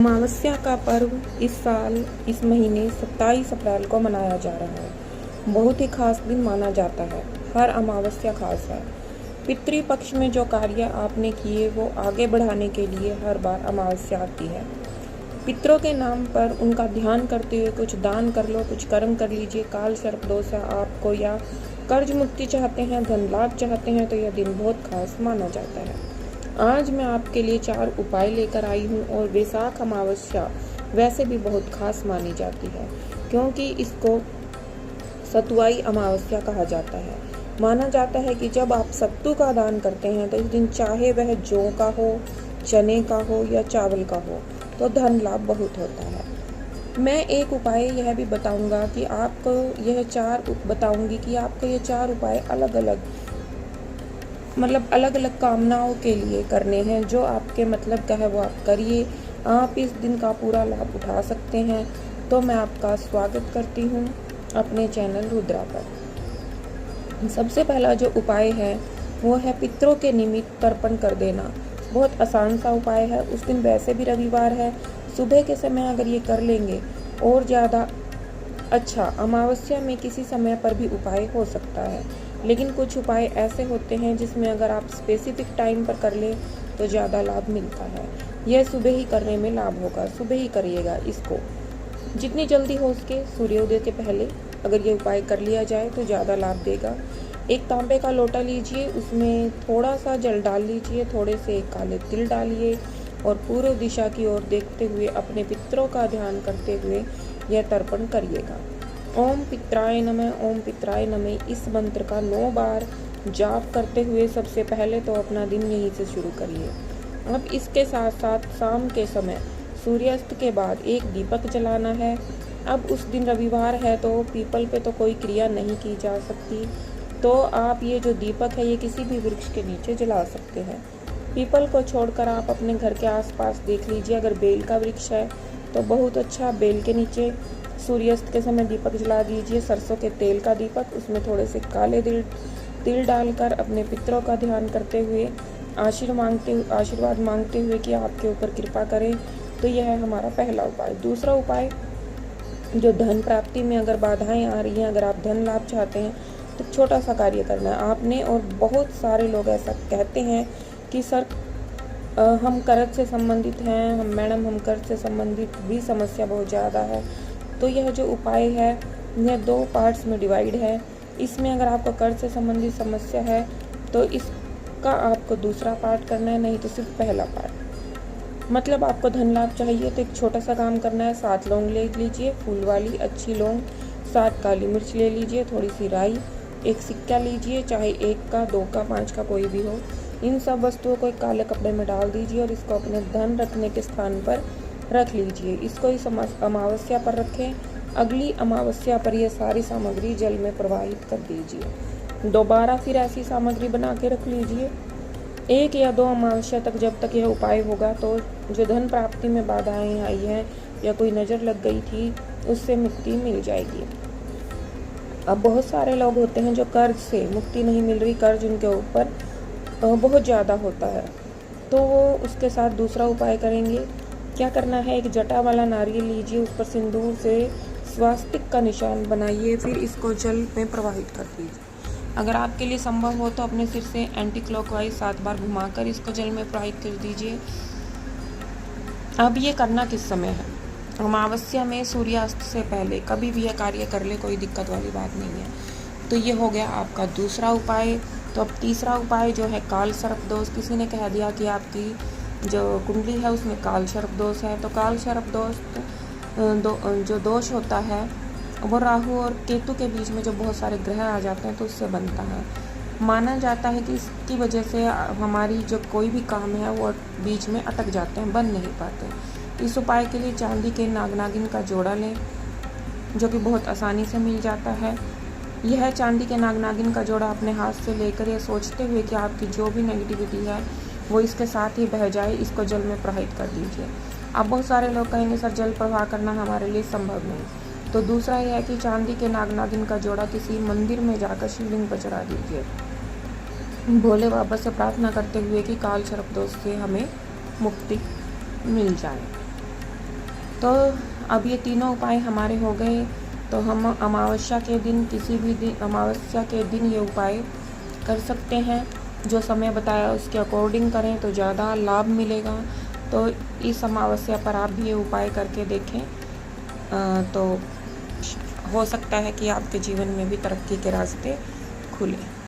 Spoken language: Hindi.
अमावस्या का पर्व इस साल इस महीने 27 अप्रैल को मनाया जा रहा है। बहुत ही खास दिन माना जाता है। हर अमावस्या खास है। पितृपक्ष में जो कार्य आपने किए वो आगे बढ़ाने के लिए हर बार अमावस्या आती है। पितरों के नाम पर उनका ध्यान करते हुए कुछ दान कर लो, कुछ कर्म कर लीजिए। काल सर्प दोष है आपको, या कर्ज मुक्ति चाहते हैं, धन लाभ चाहते हैं, तो यह दिन बहुत खास माना जाता है। आज मैं आपके लिए 4 उपाय लेकर आई हूँ। और वैशाख अमावस्या वैसे भी बहुत खास मानी जाती है, क्योंकि इसको सतुआई अमावस्या कहा जाता है। माना जाता है कि जब आप सत्तू का दान करते हैं तो इस दिन चाहे वह जौ का हो, चने का हो या चावल का हो, तो धन लाभ बहुत होता है। मैं एक उपाय यह भी बताऊंगा कि आपको ये 4 उपाय अलग अलग कामनाओं के लिए करने हैं। जो आपके मतलब का है वो आप करिए। आप इस दिन का पूरा लाभ उठा सकते हैं। तो मैं आपका स्वागत करती हूँ अपने चैनल रुद्रा पर। सबसे पहला जो उपाय है वो है पितरों के निमित्त तर्पण कर देना। बहुत आसान सा उपाय है। उस दिन वैसे भी रविवार है, सुबह के समय अगर ये कर लेंगे और ज़्यादा अच्छा। अमावस्या में किसी समय पर भी उपाय हो सकता है, लेकिन कुछ उपाय ऐसे होते हैं जिसमें अगर आप स्पेसिफिक टाइम पर कर ले तो ज़्यादा लाभ मिलता है। यह सुबह ही करने में लाभ होगा। सुबह ही करिएगा इसको, जितनी जल्दी हो सके सूर्योदय के पहले अगर ये उपाय कर लिया जाए तो ज़्यादा लाभ देगा। एक तांबे का लोटा लीजिए, उसमें थोड़ा सा जल डाल लीजिए, थोड़े से काले तिल डालिए और पूर्व दिशा की ओर देखते हुए अपने पितरों का ध्यान करते हुए यह तर्पण करिएगा। ओम पित्राय नमः, ओम पित्राय नमः इस मंत्र का 9 बार जाप करते हुए सबसे पहले तो अपना दिन यहीं से शुरू करिए। अब इसके साथ साथ शाम के समय सूर्यास्त के बाद एक दीपक जलाना है। अब उस दिन रविवार है तो पीपल पे तो कोई क्रिया नहीं की जा सकती, तो आप ये जो दीपक है ये किसी भी वृक्ष के नीचे जला सकते हैं। पीपल को छोड़कर आप अपने घर के आसपास देख लीजिए। अगर बेल का वृक्ष है तो बहुत अच्छा, बेल के नीचे सूर्यास्त के समय दीपक जला दीजिए। सरसों के तेल का दीपक, उसमें थोड़े से काले तिल डालकर अपने पितरों का ध्यान करते हुए आशीर्वाद मांगते हुए कि आपके ऊपर कृपा करें। तो यह है हमारा पहला उपाय। दूसरा उपाय, जो धन प्राप्ति में अगर बाधाएं आ रही हैं, अगर आप धन लाभ चाहते हैं तो छोटा सा कार्य करना है आपने। और बहुत सारे लोग ऐसा कहते हैं कि सर हम कर्ज से संबंधित हैं, हम कर्ज से संबंधित भी समस्या बहुत ज़्यादा है। तो यह जो उपाय है यह 2 पार्ट्स में डिवाइड है। इसमें अगर आपको कर्ज से संबंधित समस्या है तो इसका आपको दूसरा पार्ट करना है, नहीं तो सिर्फ पहला पार्ट। मतलब आपको धन लाभ चाहिए तो एक छोटा सा काम करना है। 7 लौंग ले लीजिए, फूल वाली अच्छी लौंग, 7 काली मिर्च ले लीजिए, थोड़ी सी राई, एक सिक्का लीजिए, चाहे 1 का, 2 का, 5 का कोई भी हो। इन सब वस्तुओं को एक काले कपड़े में डाल दीजिए और इसको अपने धन रखने के स्थान पर रख लीजिए। इसको इस अमावस्या पर रखें। अगली अमावस्या पर यह सारी सामग्री जल में प्रवाहित कर दीजिए। दोबारा फिर ऐसी सामग्री बना के रख लीजिए। 1 या 2 अमावस्या तक जब तक यह उपाय होगा तो जो धन प्राप्ति में बाधाएं आई हैं या कोई नज़र लग गई थी उससे मुक्ति मिल जाएगी। अब बहुत सारे लोग होते हैं जो कर्ज से मुक्ति नहीं मिल रही, कर्ज उनके ऊपर बहुत ज़्यादा होता है, तो वो उसके साथ दूसरा उपाय करेंगे। क्या करना है, एक जटा वाला नारियल लीजिए, उस पर सिंदूर से स्वास्तिक का निशान बनाइए, फिर इसको जल में प्रवाहित कर दीजिए। अगर आपके लिए संभव हो तो अपने सिर से एंटी क्लॉकवाइज 7 बार घुमाकर इसको जल में प्रवाहित कर दीजिए। अब ये करना किस समय है? अमावस्या में सूर्यास्त से पहले कभी भी यह कार्य कर ले, कोई दिक्कत वाली बात नहीं है। तो ये हो गया आपका दूसरा उपाय। तो अब तीसरा उपाय जो है काल सर्प दोष। किसी ने कह दिया कि आपकी जो कुंडली है उसमें काल सर्प दोष है, तो काल सर्प दोष जो दोष होता है वो राहु और केतु के बीच में जो बहुत सारे ग्रह आ जाते हैं तो उससे बनता है। माना जाता है कि इसकी वजह से हमारी जो कोई भी काम है वो बीच में अटक जाते हैं, बन नहीं पाते। इस उपाय के लिए चांदी के नागिन का जोड़ा लें, जो कि बहुत आसानी से मिल जाता है। यह चांदी के नागिन का जोड़ा अपने हाथ से लेकर यह सोचते हुए कि आपकी जो भी नेगेटिविटी है वो इसके साथ ही बह जाए, इसको जल में प्रवाहित कर दीजिए। अब बहुत सारे लोग कहेंगे सर जल प्रवाह करना हमारे लिए संभव नहीं। तो दूसरा यह है कि चांदी के नागिन का जोड़ा किसी मंदिर में जाकर शिवलिंग पर चढ़ा दीजिए, भोले बाबा से प्रार्थना करते हुए कि काल सर्प दोष से हमें मुक्ति मिल जाए। तो अब ये तीनों उपाय हमारे हो गए। तो हम अमावस्या के दिन, किसी भी दिन अमावस्या के दिन ये उपाय कर सकते हैं। जो समय बताया उसके अकॉर्डिंग करें तो ज़्यादा लाभ मिलेगा। तो इस अमावस्या पर आप भी ये उपाय करके देखें, तो हो सकता है कि आपके जीवन में भी तरक्की के रास्ते खुलें।